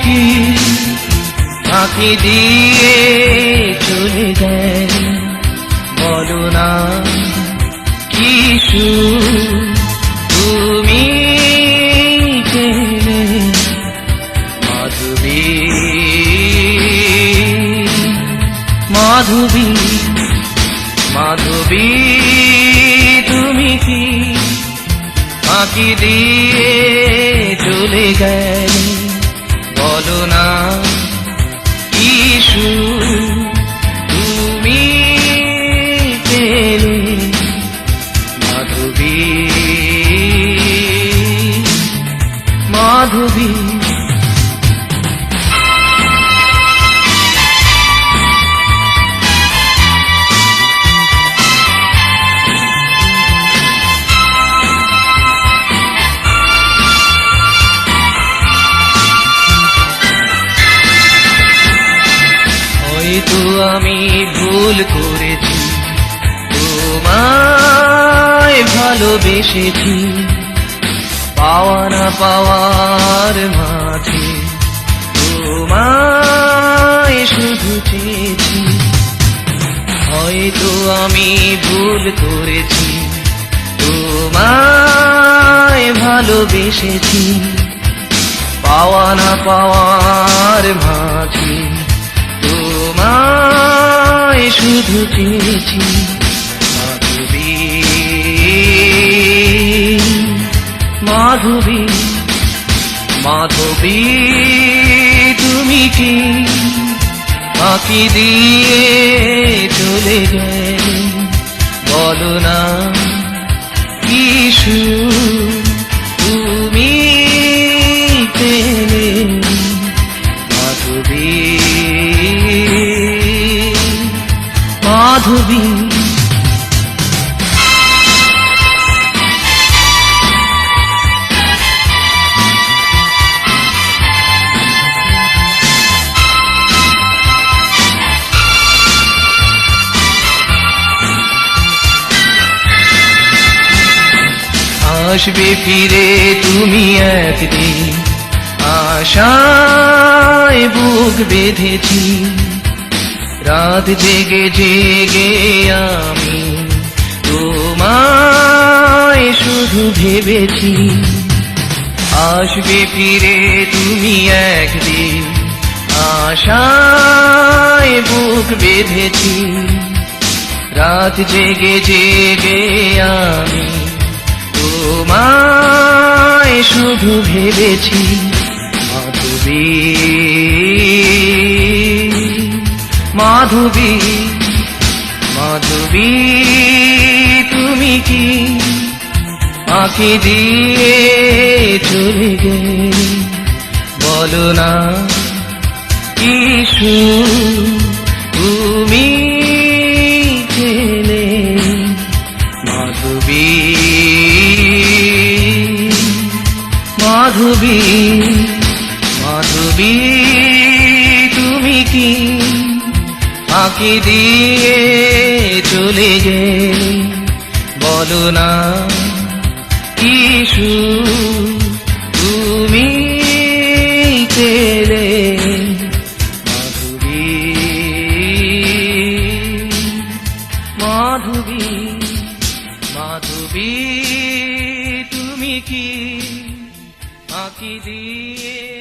কি ফাঁকি দিয়ে চলে গেলে, বলো না কি সুর তুমি পেলে। মাধবী মাধবী মাধবী তুমি কি ফাঁকি দিয়ে চলে গেলে, বলো না কি সুর তুমি পেলে। মাধবী মাধবী হয়তো আমি ভুল করেছি, তোমায় ভালোবেসেছি, পাওয়া না পাওয়ার মাঝে তোমায় শুধু চেয়েছি। হয়তো আমি ভুল করেছি, তোমায় ভালোবেসেছি, পাওয়া না পাওয়ার মাঝে তোমায় শুধু চেয়েছি। মাধবী মাধবী মাধবী তুমি কি ফাঁকি দিয়ে চলে গেলে, বলো না কি সুর তুমি পেলে। মাধবী মাধবী আসবে ফিরে তুমি একদিন, আশায় বুক বেঁধেছি, রাত জেগে জেগে আমি তোমায় শুধু ভেবেছি। আসবে ফিরে তুমি একদিন, আশায় বুক বেঁধেছি, রাত জেগে জেগে আমি তোমায় শুধু ভেবেছি। মাধবী মাধবী মাধবী তুমি কি ফাঁকি দিয়ে চলে গেলে, বলো না কি সুর তুমি পেলে। মাধবী মাধবী মাধবী তুমি কি ফাঁকি দিয়ে চলে গেলে, বলো না কি সুর তুমি পেলে। মাধবী মাধবী মাধবী তুমি কি ফাঁকি দিয়ে